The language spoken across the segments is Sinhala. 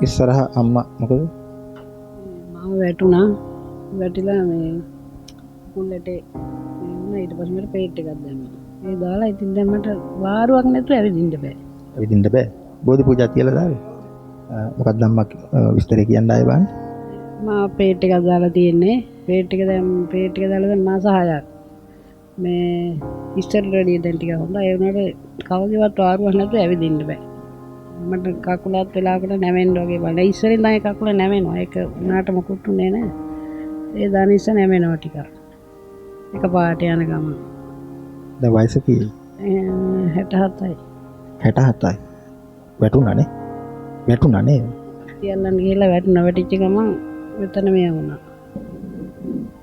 ඉස්සරහ අම්මා මොකද? මම වැටුණා. වැටිලා මේ කුල්ලට ඊට පස්සේ මට පේට් එකක් දැම්මා. ඒ දාලා ඉතින් දැන් මට වාරුවක් නැතුව ඇවිදින්න බෑ. ඇවිදින්න බෑ. බෝධි පූජා තියලා දාවේ. මොකක්ද අම්මා විස්තරේ කියන්න ආයේ බලන්න. මම පේට් එකක් දාලා තියෙන්නේ. පේට් එක දාලා දැන් මාස 6ක්. මේ ඉස්සරට වැඩිය දැන් ටික හොඳයි. ඒ වුණාට කවගේවත් වාරුවක් නැතුව ඇවිදින්න බෑ. මට කකුලත් වෙලාවකට නැවෙන්න වගේ බලන්න. ඉස්සරින් තමයි කකුල නැවෙනවා. ඒක උනාට මොකුත් උනේ නැහැ. ඒ දාන ඉස්ස නැවෙනවා ටිකක්. එක පාට යන ගමන්. දැන් වයස කීයද? 67යි. 67යි. වැටුණානේ. තියල්ලන් ගිහලා වැටිච්ච ගමන් මෙතන මේ වුණා.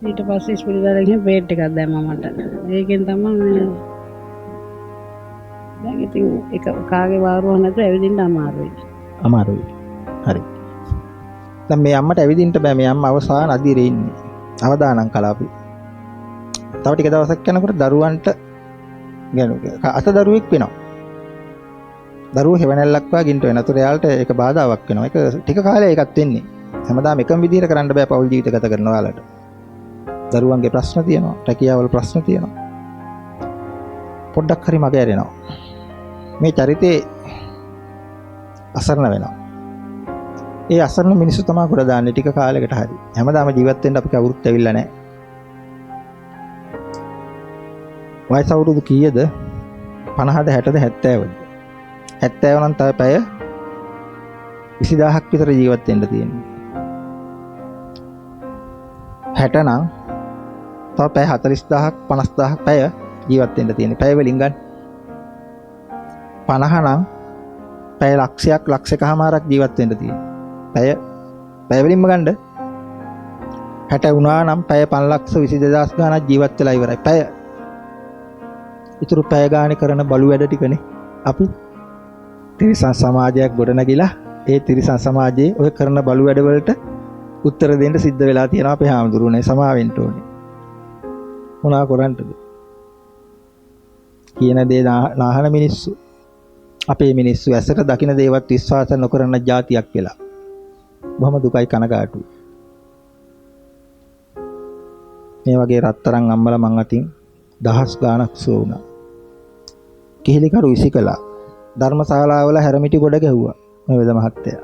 ඊට පස්සේ ඉස්පිරිතාලේ ගිහින් පේට් එකක් දැම්මා මට. ඒකෙන් තමයි දැන් ඉතින් එක කාගේ වාරුවක් නැතුව ඇවිදින්න අමාරුයි. හරි. දැන් මේ අම්මට ඇවිදින්න බෑ. මේ අම්මා අවසාන අදිරේ ඉන්නේ. අවදානම් කලාපි. තව ටික දවසක් යනකොට දරුවන්ට අත දරුවෙක් වෙනවා. දරුවෝ හෙවණැල්ලක් වගේ ගින්ට වෙන. අතට එයාලට ඒක බාධාවක් වෙනවා. ඒක ටික කාලයක් ඒකත් වෙන්නේ. හැමදාම එකම විදිහට කරන්න බෑ පෞල් ජීවිත ගත කරන ඔයාලට. දරුවන්ගේ ප්‍රශ්න තියෙනවා. රැකියාවල ප්‍රශ්න තියෙනවා. පොඩ්ඩක් හරි මග ඇරෙනවා. මේ චරිතේ අසරණ වෙනවා. ඒ අසරණ මිනිස්සු තමයි ගොඩ දාන්නේ ටික කාලයකට හරි. හැමදාම ජීවත් වෙන්න අපි කවුරුත් ඇවිල්ලා නැහැ. වයස අවුරුදු කීයද? 50ද 60ද 70ද? 70 නම් තව පැය 20000ක් විතර ජීවත් වෙන්න තියෙනවා. 60 නම් තව පැය 40000ක් 50000ක් පැය ජීවත් වෙන්න තියෙනවා. පැය වලින් ගන්න. 50 නම් පැය ලක්ෂයක් ලක්ෂයකමාරක් ජීවත් වෙන්න තියෙනවා. පැය වලින්ම ගන්න. 60 වුණා නම් පැය 522000 ගාණක් ජීවත් වෙලා ඉවරයි. පැය. ඊටු පැය ගාණේ කරන බලු වැඩ ටිකනේ අපි තිරිසන් සමාජයක් ගොඩනගිලා ඒ තිරිසන් සමාජයේ ඔය කරන බලු වැඩ වලට උත්තර දෙන්න සිද්ධ වෙලා තියෙනවා අපේ හාමුදුරුවනේ සමාවෙන්න ඕනේ. මොනවා කරන්නද? කියන දේ නාහන මිනිස්සු අපේ මිනිස්සු ඇසට දකින දේවත් විශ්වාස නොකරන જાතියක් වෙලා. බොහොම දුකයි කනගාටුයි. මේ වගේ රත්තරන් අම්මලා මං අතින් දහස් ගාණක් සුව වුණා. කිහිලිකරු විසිකලා ධර්මශාලාවල හැරමිටි ගොඩ ගැහුවා මේ වෙද මහත්තයා.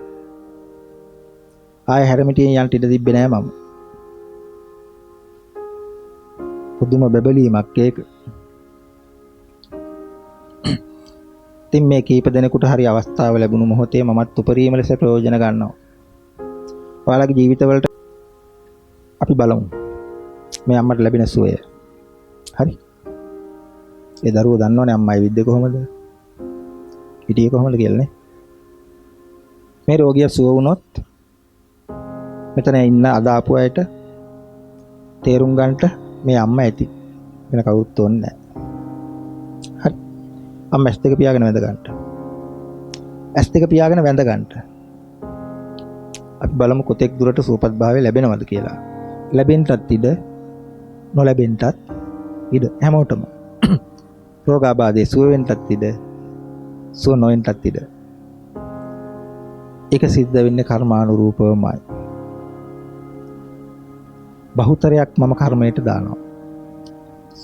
ආයෙ හැරමිටියෙන් යන්න ඉඩ තිබ්බේ නෑ මම. පුදුම බබලීමක් ඒක. ඉතින් මේ කීප දෙනෙකුට හරි අවස්ථාව ලැබුණු මොහොතේ මමත් උපරිම ලෙස ප්‍රයෝජන ගන්නවා. ඔයාලගේ ජීවිතවලට අපි බලමු මේ අම්මට ලැබෙන සුවය. හරි. ඒ දරුවෝ දන්නවනේ අම්මයි විද්දේ කොහමද? හිටියේ කොහමද කියලා නේ. මේ රෝගියා සුව වුණොත් මෙතන ඉන්න අද ආපු අයට තේරුම් ගන්නට මේ අම්මා ඇති. වෙන කවුරුත් ඕනේ නැහැ. හරි. අම්මා ඇස් දෙක පියාගෙන වැඳ ගන්නට. ඇස් දෙක පියාගෙන වැඳ ගන්නට. අපි බලමු කොතෙක් දුරට සුවපත් භාවය ලැබෙනවද කියලා. ලැබෙන්නත් ඉඩ නොලැබෙන්නත් ඉඩ හැමෝටම. රෝගාබාධයේ සුව වෙන්නත් ඉඩ සුව නොවෙන්නත් ඉඩ. ඒක සිද්ධ වෙන්නේ කර්මානුරූපවමයි. බහුතරයක් මම කර්මයට දානවා.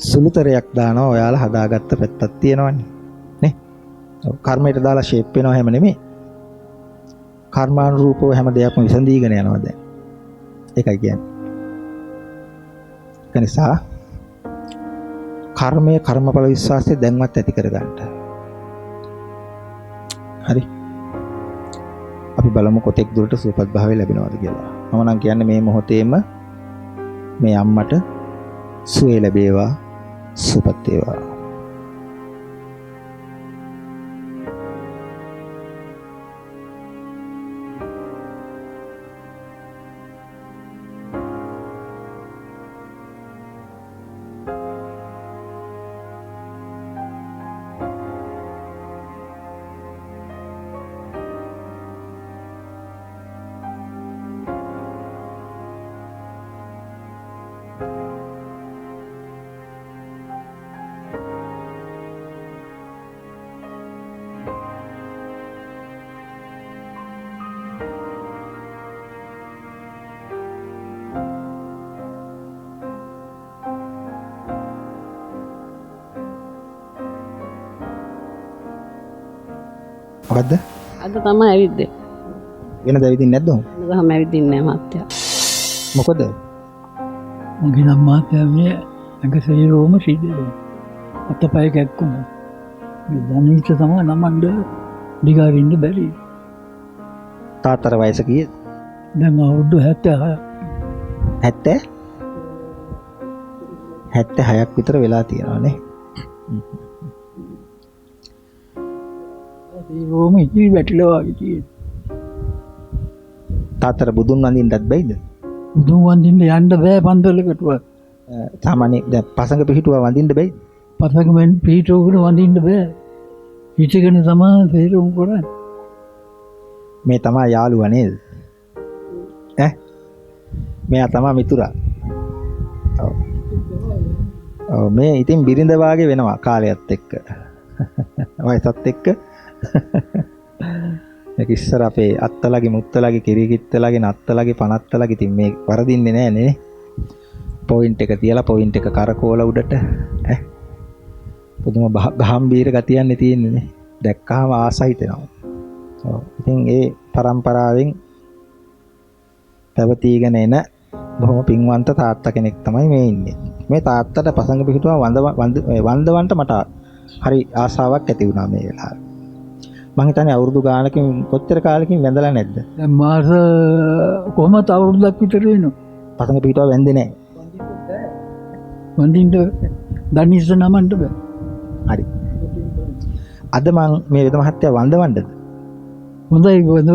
සුළුතරයක් දානවා ඔයාලා හදාගත්ත පැත්තක් තියෙනවනේ. නේ? කර්මයට දාලා ෂේප් වෙනව හැම නෙමෙයි. කර්මානුරූපව හැම දෙයක්ම විසඳීගෙන යනවා දැන්. ඒකයි කියන්නේ. ඒ නිසා කර්මයේ කර්මඵල විශ්වාසය දැන්වත් ඇති කරගන්න. හරි. අපි බලමු කොතෙක් දුරට සුවපත් භාවය ලැබෙනවද කියලා. මම නම් කියන්නේ මේ මොහොතේම මේ අම්මට සුවය ලැබේවා, සුවපත් වේවා. මොකද්ද? අද තමයි ඇවිද්දේ. වෙනද ඇවිදින්නේ නැද්ද? අද තමයි ඇවිදින්නේ මහත්තයා. මොකද? මගේ නම් මාත්‍යා මේ ඇඟ සේරෝම සිදුවේ. අතපය කැක්කුණා. මේ ධනිත තමයි නමන්න දිගාරින්න බැරි. තාත්තර වයස කීයද? දැන් අවුරුදු 76. 76ක් විතර වෙලා තියෙනවා නේ. සේරෝම ඉතිරි වැටිලා වගේ තියෙනවා. තාත්තර බුදුන් වඳින්නත් බැයිද? උදුම් වන්දින්න යන්න බෑ පන්සලකටවත්. සාමාන්‍ය දැන් පසඟ පිහිටුවා වඳින්න බැයිද? පසකමෙන් පීටෝකට වඳින්න බෑ. හිටගෙන තමයි සේරෝම කරන්නේ. මේ තමයි යාළුවා නේද? මෙයා තමයි මිතුරා. ඔව්. ඔව් මේ ඉතින් බිරිඳ වාගේ වෙනවා කාලයත් එක්ක. වයසත් එක්ක. ඒක ඉස්සර අපේ අත්තලගේ මුත්තලගේ කිරිකිත්තලගේ නත්තලගේ පනත්තලගේ ඉතින් මේ වරදින්නේ නැහැ නේ. පොයින්ට් එක තියලා පොයින්ට් එක කරකෝල උඩට පුදුම ගහම්බීර ගතියන්නේ තියෙන්නේ නේ. දැක්කහම ආසයි හිතෙනවා. ඔව්. ඉතින් ඒ පරම්පරාවෙන් පැවතීගෙන එන බොහොම පින්වන්ත තාත්තා කෙනෙක් තමයි මේ ඉන්නේ. මේ තාත්තට පසඟ පිහිටුවා වන්දවන්ට මට හරි ආසාවක් ඇති වුණා මේ වෙලාවේ. මං හිතන්නේ අවුරුදු ගානකින් කොච්චර කාලෙකින් වැඳලා නැද්ද? දැන් මාස කොහමද අවුරුද්දක් විතර වෙනවා. පසඟ පිහිටුවා වැඳේ නැහැ. වඳින්න ධනිත නමන්න බෑ. හරි. අද මං මේ වෙද මහත්තයා වන්දවන්නද? හොඳයි වඳ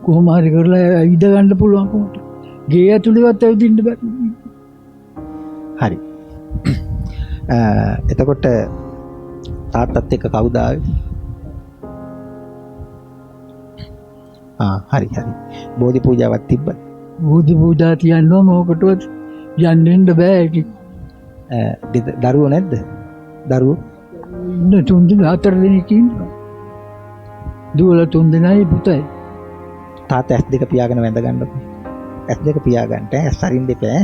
කොහොම හරි කරලා ඉඳ ගන්න පුළුවන් කොහොමද? ගේ ඇතුළේවත් ඇවිදින්න බෑ. හරි. එතකොට තාත්තත් එක්ක කවුද ආවේ? හරි. බෝධි පූජාවක් තිබ්බද? බෝධි පූජා තියනවා මොකටවත් යන්න බෑ. දරුවෝ නැද්ද? දරුවෝ ඉන්න 3 දෙනෙක් ඉන්නවා. දුවලා 3 දෙනයි පුතයි. තාත්තා S2 පියාගෙන වැඳ ගන්නකො. S2 පියාගන්න ඇස් අරින්න එපා.